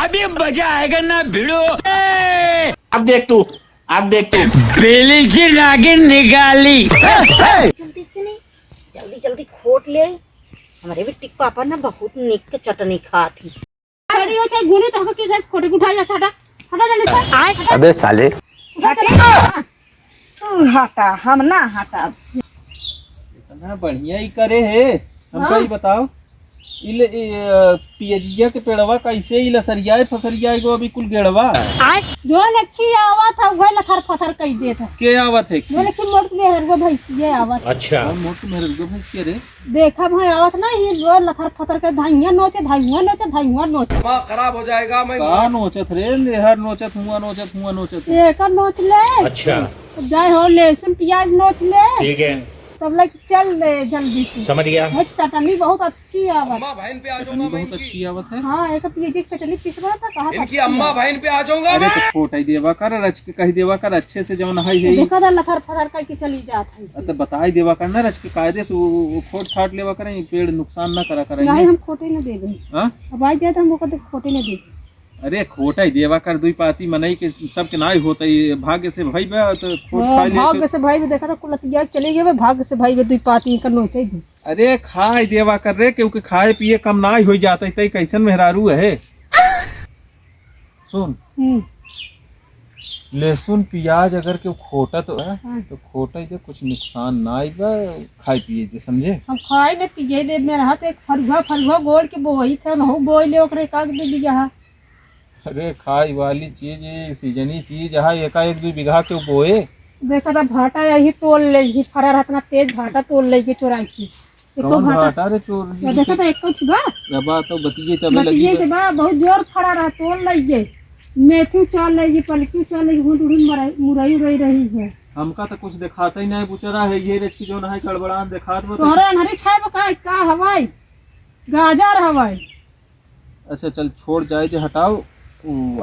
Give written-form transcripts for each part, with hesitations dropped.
अभी मजा आएगा ना भिड़ो। अब देख तू बेली से नागिन निकाली। जल्दी से नहीं, जल्दी जल्दी खोट ले। हमारे भी टिक पापा ना बहुत निक के चटनी खाती। खड़ी हो चाहे गुने तो के गैस खोटे उठा जा हटा हटा जल्दी से। अबे साले हटा हम ना हटा। इतना बढ़िया ही करे है हमको ही बताओ। इले पियजिया के पेड़वा कैसे इला सरियाए फसरियाए गो अभी कुल गेड़वा जो लच्छी आवत है वह लथर फथर कई देत है। के आवत है जो लच्छी मोट में हरगो भैंसिए आवत। अच्छा मोट मेरे गो भैंस के रे देखा भाई आवत ना ये जो लथर फथर के धाइया नोचे धाइया नोचे धाइया नोचे। खराब हो जाएगा मैं का नोचत रे नेहर नोचत हुआ एकर नोच ले। अच्छा जाए हो लहसुन प्याज नोच ले। ठीक है सब लोग चल ले जल्दी से। समझ गया। चटनी बहुत अच्छी आवत। बहुत अच्छी आवत है। हाँ एक प्याज की चटनी पिसवा था कहा इनकी अम्मा बहन पे आ जाऊंगा। अरे तो फोटा ही देवा कर रच के कही देवा कर अच्छे से जवन है देखा था लथर फथर करके चली जात है। तो बताई देवा कर ना रच के कायदे से वो खोट खाट लेवा करें पेड़ नुकसान ना करा करें। नहीं हम खोटे न दे गए। हाँ अब आ जाए तो हम वो खोटे न दे। अरे खोटा ही देवा कर दुई पाती मनई के सबके नाई होता ही भाग्य से भाई बा तो खोट खा ले। भाग्य से भाई भी देखा था कुलतिया चले गए भाग्य से भाई भी दुई पाती कर नोचे दी। अरे खाए देवा कर रे क्योंकि खाए पिए कम ना हो जाता है कैसन मेहरारू है। सुन लहसुन प्याज अगर क्यों खोटा तो है तो खोटा ही दे कुछ नुकसान ना आएगा खाए पिए दे समझे। हम खाए ने पिए दे मेरा हाथ एक फरुआ गोल के बोई थे हम बोई ले ओकरे काग दे दिया। अरे खाई वाली चीज सीजनी चीज है एकाएक 2 बीघा के बोए। देखा था भाटा यही तोड़ ले फरा रहता तेज भाटा तोड़ ले के चोराई की। कौन भाटा रे चोर देखा था एक बा रबा तो बतिये तबे लगी बतिये से बा बहुत जोर फरा रहा तोड़ ले मेथी चल ले पलकी चल ले मुरई रही है। हमका तो कुछ दिखाता ही नहीं बुचरा है ये रेच की जो ना है कड़बड़ान दिखात में तोरे हरी छाय का हवाई गाजर हवाई। अच्छा चल छोड़ जाए दे हटाओ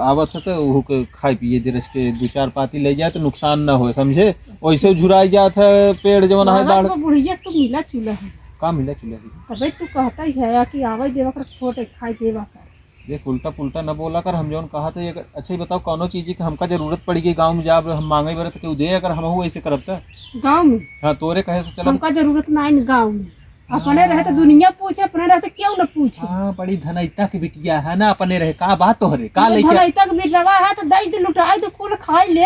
आवत है तो वो के खाए पिए दे के 2-4 पाती ले जाए तो नुकसान ना हो समझे। वैसे झुराई जात है पेड़ जो ना है दाढ़ बुढ़िया तू मिला चूल्हा है का मिला चूल्हा तबे तू कहता ही है कि आवे देवा कर छोटे खाई देवा कर। देख उल्टा पुल्टा न बोला कर हम जो कहा था ये अच्छा ही बताओ कौनो चीज की हमका जरूरत पड़ी गई गांव में जाब हम मांगे बरे तो क्यों दे अगर हम ऐसे करब त गांव में। हाँ तोरे कहे से चल हमका जरूरत नहीं गांव में अपने रहे तो दुनिया पूछे अपने रहे तो क्यों न पूछे। हाँ बड़ी धनैता की बिटिया है ना अपने रहे का बात तो हरे का लेके धनैता की बिटवा है तो दई दिन लुटाई तो कुल खाई ले।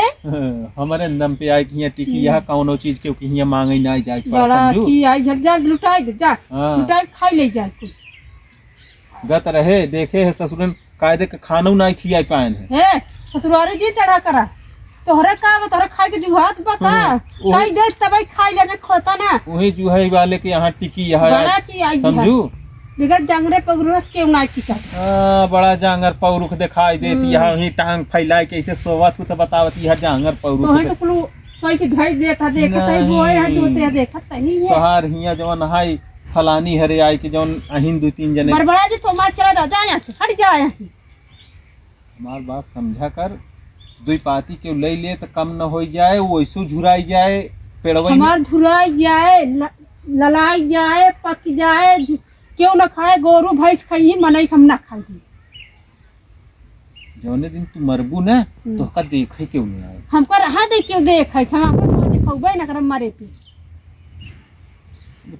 हमारे दम पे आई कि टिकी यह कौनो चीज के कि हिया मांगे ना जाए बड़ा की आई झट जा लुटाई दे जा लुटाई खाई ले जा कुल गत रहे देखे है ससुरन कायदे के खाना ना खियाई पाए है ससुरारी जी चढ़ा करा तोहरे का तोहरे खाए के जुहात बता काई दे तबे खाई लेने खोता ना वही जुहई वाले के यहाँ टिकी यह बड़ा की आई समझू बिगर जंगरे पगरोस के ना टिका। बड़ा जांगर पौरुख दिखाई देती यहाँ ही टांग फैलाए के ऐसे सोवत तो बतावती है जांगर पौरुख तो तो कुल कोई के घाई देता देखत है बोए है जोते देखत नहीं है तोहार हिया जवन हाई फलानी हरे आई के जवन अहिन 2-3 जने बड़बड़ा जी तो मार चला जा यहां से हट जा यहां से। हमार बात समझा कर 2 पाती के ले ले तो कम न हो जाए वैसो झुराई जाए पेड़वा हमार झुराई जाए ललाई जाए पक जाए क्यों न खाए गोरू भैंस खाई मनई हम ना खाई जौने दिन तू मरबू ना तो का देखे क्यों नहीं आए हमको रहा दे क्यों देख हम अपन दिखौबे ना कर मारे पे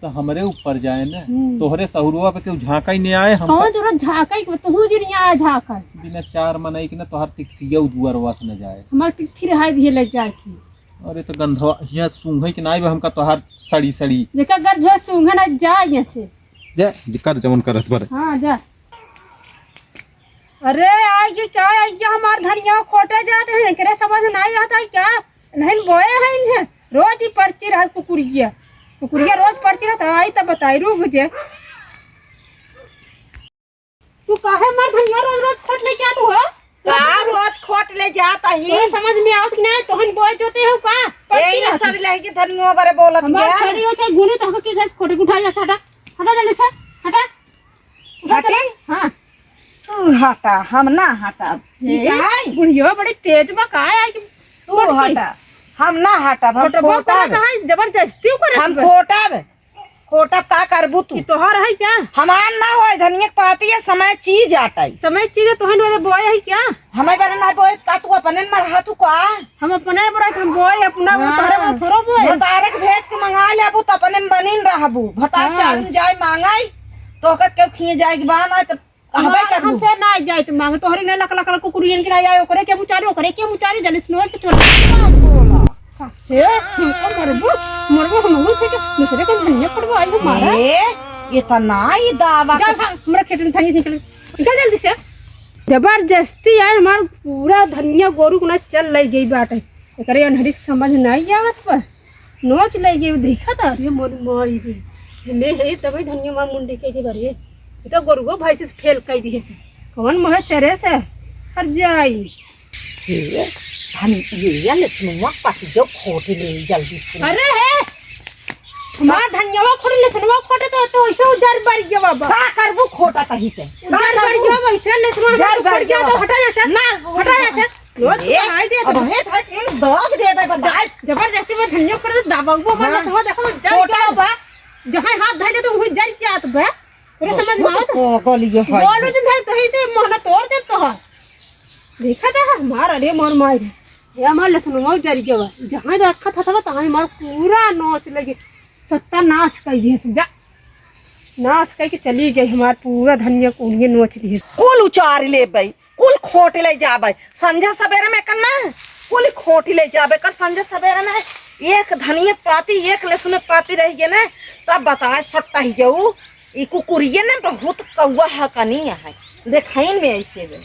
तो हमरे ऊपर जाए ना तोहरे सहुरुआ पे क्यों झांका ही नहीं आए हम कौन जरूरत झाका ही तू जी नहीं आया झाका बिना 4 मनई के ना तोहर तिखिया दुआरवा से न जाए हम फिर हाय दिए लग जाए की। अरे तो गंधवा हिया सूंघई के नाई हमका तोहर सड़ी देखा घर जो सूंघे ना जा यहां से जा कर जमन करत पर। हां जा। अरे आई ये क्या है ये हमार धनिया खोटे जाते हैं करे समझ नहीं आता है क्या नहीं बोए हैं इन्हें रोज ही पर्ची रहा कुकुरिया रोज पर्ची रहता आई तब बताई रुक जे तू काहे मार धनिया रोज खोट ले क्या तू है का रोज खोट ले जाता ही तो समझ में आवत कि नहीं तोहन बोए जोते हो का पर्ची ए सड़ी लही के धनिया बारे बोलत हमार है सड़ी हो चाहे गुने तो के गैस खोटे उठा जा हटा जल्दी से हटा हटे हां तू हटा हम ना हटा बुढ़ियो बड़ी तेज बा का है तू हटा हम ना हटा हम खोटा जबरदस्ती कर हम खोटा खोटा का करबू तू कि तोहर है क्या हमार ना हो धनिया के पाती है समय चीज आटाई समय चीज तोहन वाले बोए है क्या हमें बने ना बोए का तू अपने मरहा तू का हम अपने बोरा हम बोए अपना वो तोहरे में थोड़ो बोए भतारे के भेज के मंगा ले अबू तो अपने में बनिन रहबू भतार चार में जाए मांगाई तो के क्यों खिए जाए के बान आए तो कहबे करबू हमसे ना जाए तो मांग तोहरे ने लक लक कुकुरियन के आया करे के मुचारी जलिस नोज के छोड़ बोला हे मरबो हम थे के दूसरे के धनिया पड़वा आई हमारा ये तो ना ही दावा जा हमरा खेत में धनिया निकल निकल जल्दी से जबरदस्ती आए हमार पूरा धनिया गोरू को ना चल ले गई बाटे एकरे अनहरिक समझ नहीं आवत पर नोच ले गई देखा था अरे मोर माई रे ले हे तबे धनिया मार मुंडी के बारे ये तो गोरू भाई से फेल कर दिए से कौन मोह चरे से हर जाई धन ये लसनुआ पाती जो खोट ले जल्दी से अरे है हमार धनियावा खोटे लसनुआ खोटे तो ऐसे उधर बढ़ गया बाबा का करबू खोटा तही पे उधर बढ़ गया वैसे लसनुआ उधर बढ़ गया तो हटा ऐसे ना हटा ऐसे रोज खाई दे अब हे था कि दब दे दे बदाई जबरदस्ती में धनिया कर दबाऊ बा लसनुआ देखो जल गया बा जहां हाथ धइले तो वही जल जात बा पूरे समझ में आवत ओ गलियो है बोलो जन है तो ही दे मोहना तोड़ दे तो देखा था हमार अरे मोर मार ये हमार लसनुआ जल गया बा जहां रखा था तहां हमार पूरा नोच लगे सत्ता नाश कर दिए जा नाश करके चली गई हमार पूरा धनिया को उन्हें नोच लिए कुल उचार ले बई कुल खोट ले जाबे संझा सवेरे में करना कुल खोट ले जाबे कर संझा सवेरे में एक धनिया पाती एक लहसुन पाती रह गए ना तब बताए सट्टा ही जाऊ ई कुकुरिये ने बहुत कौआ है कनी है देखाइन में ऐसे बे